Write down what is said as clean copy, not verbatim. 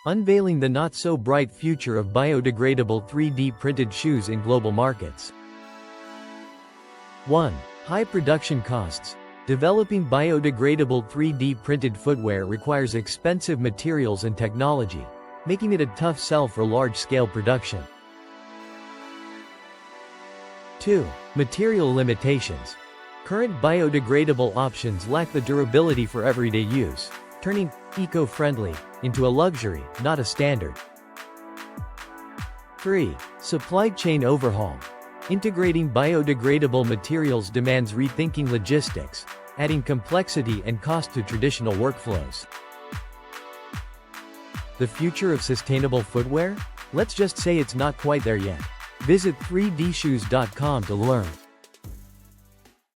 unveiling the not-so-bright future of biodegradable 3D printed shoes in global markets. 1. High production costs. Developing biodegradable 3D printed footwear requires expensive materials and technology, making it a tough sell for large-scale production. 2. Material limitations. Current biodegradable options lack the durability for everyday use, turning eco-friendly into a luxury, not a standard. 3. Supply chain overhaul. Integrating biodegradable materials demands rethinking logistics, adding complexity and cost to traditional workflows. The future of sustainable footwear? Let's just say it's not quite there yet. Visit 3dshoes.com to learn.